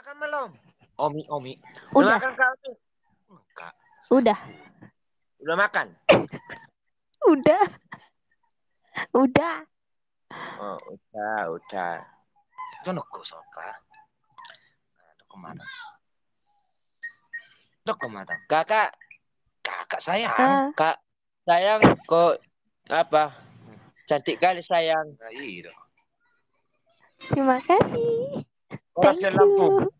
makan belum? Omi. Udah. Makan kau tuh? Enggak. Udah. Udah makan? Udah. Oh, udah. Jangan kau soka. Kemana? Kemana? Kakak sayang. Kak sayang kok apa? Cantik kali sayang. Nah, iya. Terima kasih. Thank Thank Lampung. you.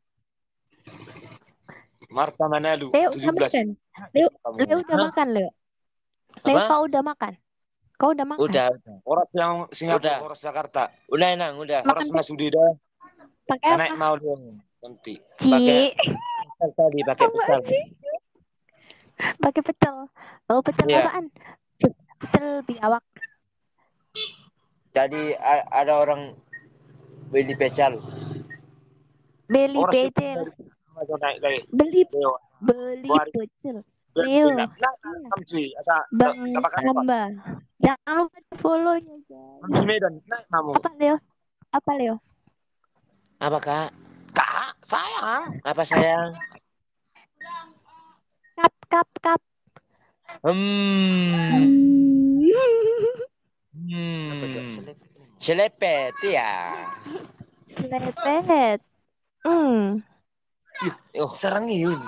Marta Manalu. Leo 17. udah makan. Leo udah makan, Leo. Leo, kau udah makan? Kau udah makan? Udah. Orang yang Singapura, orang Jakarta. Udah enak, udah. Makan Orang Masudi dah. pakai apa? Anak mau dong nanti. Ci. Pakai tadi, pakai pecel. Pakai pecel. Oh, pecel apaan? Pecel biawak. Jadi ada orang beli pecel. Beli pecel. Beli pecel. Leo. Bang Amba. Jangan lupa di follow ya, guys. Apa Leo? Apa Kak? Kak, sayang. Apa sayang? Kap. Selepet ya. Selepet. Sarangiun.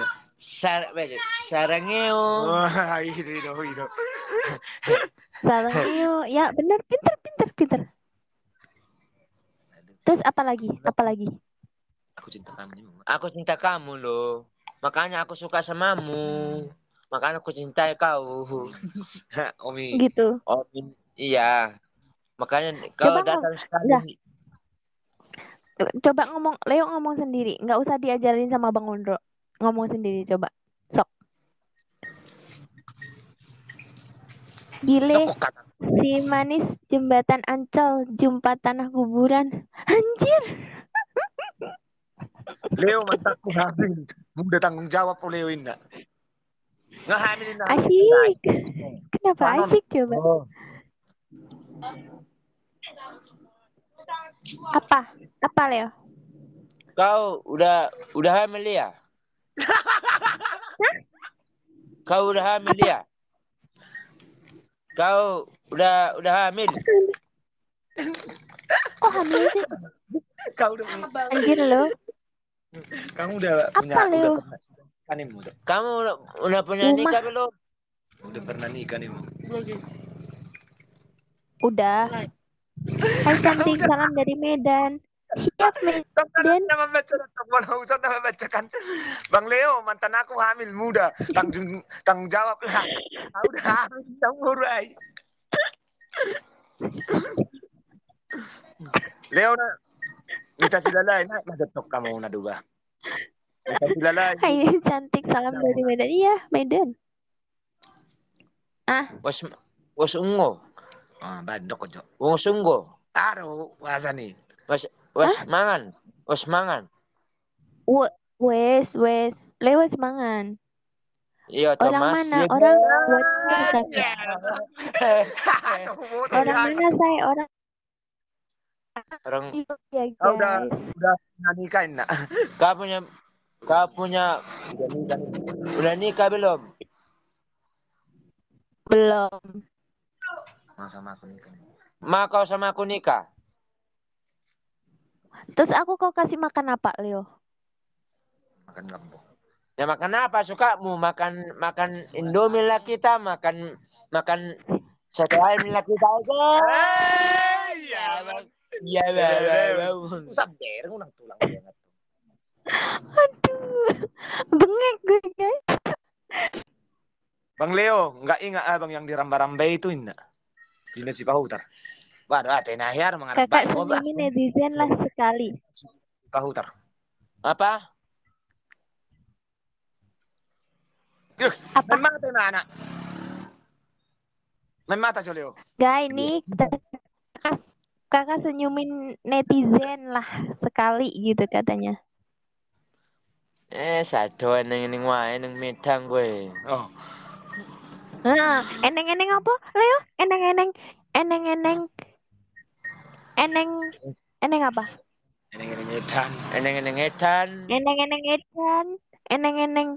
Sarangeo. Hiro. Sarangeo. Ya, benar, pinter. Terus apa lagi? Aku cinta kamu loh. Makanya aku suka samamu. Makanya aku cintai kau. Omi. Gitu. Omi. Iya. Makanya kau Coba datang sekali. Coba Leo ngomong sendiri. Nggak usah diajarin sama Bang Undro. Ngomong sendiri coba. Sok. Gile. Si manis jembatan Ancol. Jumpa tanah kuburan. Anjir. Leo mantakku hamil. Mudah tanggung jawab Leo ini. Ngehamilin Asyik. Kenapa asyik coba? Apa Leo? Kau udah hamil ya? Kau udah hamil ya? Kau udah hamil? Kok hamil sih? Kau udah anjir lo. Kamu udah punya Leo? Kamu udah punya nikah belum? Udah pernah nikah nih. Udah. Hai cantik, salam dari Medan. Siap Medan. Nama bacakan. Bang Leo, mantan aku hamil muda. Tanggung jawab lah. Udah hamil, urai. Leo na. Kita sila lain, nagatok kamu na duga. Kita sila lain. Hai cantik, salam dari Medan. Iya, Medan. Was ungo. Bandok ko. Was ungo. Aro, wasa ni. Was mangan. Was mangan. Wes. Leo mangan. Iya, orang Thomas. mana? Orang orang mana saya? Orang ya, guys. Udah nikahin nak. Kau punya udah nikah belum? Belum. Mau kau sama aku nikah? Terus aku kau kasih makan apa, Leo? Makan gambong. Ya makan apa sukamu? Makan Indomie lah kita, makan sate ayam lah kita aja. Iya, bang. Sabar, ulang tulang banget. Aduh, bengek gue guys. Bang Leo, nggak ingat abang yang dirambai-rambai itu indah. Ini si Pahutar. Waduh, tenahir mengarap. Kakak senyumin netizen lah sekali. Pahutar. Apa? Apa? Main mata na anak. Main mata Leo. Guys, ini kakak senyumin netizen lah sekali gitu katanya. Sado eneng wae nang Medang gue. Oh. Eneng apa, Leo? Eneng apa? Eneng-eneng edan. Eneng-eneng edan. Eneng-eneng edan. Eneng-eneng.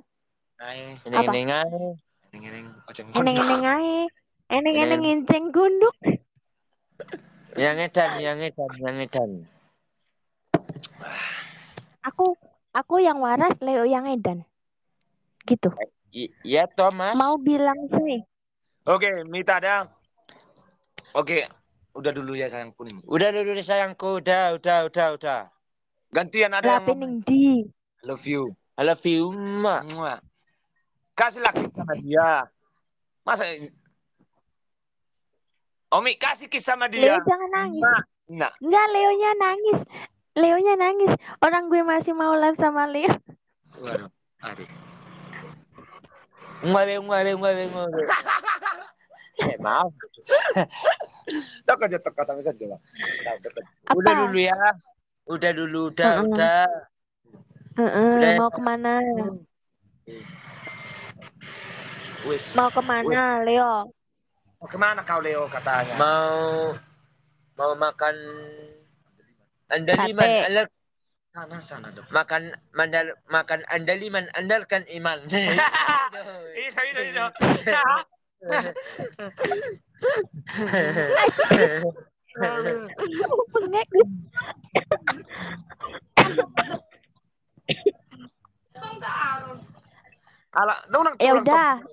Ae. Apa? Eneng-eneng ae. Eneng-eneng ojeng Eneng-eneng kono. ae. Eneng-eneng Eneng. enceng gunduk. Yang edan, yang edan, yang edan. Aku yang waras, Leo yang edan. Gitu. Iya, Thomas. Mau bilang sih. Oke, Mita dah. Oke, udah dulu ya sayangku nih. Udah dulu nih sayangku, udah. Gantian ada yang ngomong. Di. I love you. I love you, Mak. Kasih lagi sama dia. Masa Omi kasih kiss sama dia. Leo jangan nangis. Nah. Enggak, Leonya nangis. Leonya nangis. Orang gue masih mau live sama Leo. Waduh, adik. Ngwabe. Maaf. Tak aja teka sama saja, Bang. Udah dulu ya. Udah. Udah. Mau kemana? Wis. Mau kemana, Leo? Mau kemana kau, Leo, katanya? Mau makan andaliman. Sana dong. Makan andaliman, andalkan iman. Itu. Bengek. Ya udah.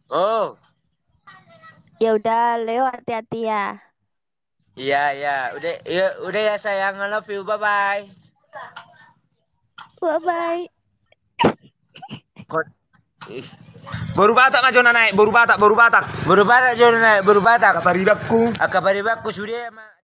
Oh. Ya udah, Leo hati-hati ya. Iya. Udah ya sayang. I love you. Bye-bye. Bye-bye. Baru batak naik. Baru batak Jona naik. Akabari bakku sudah.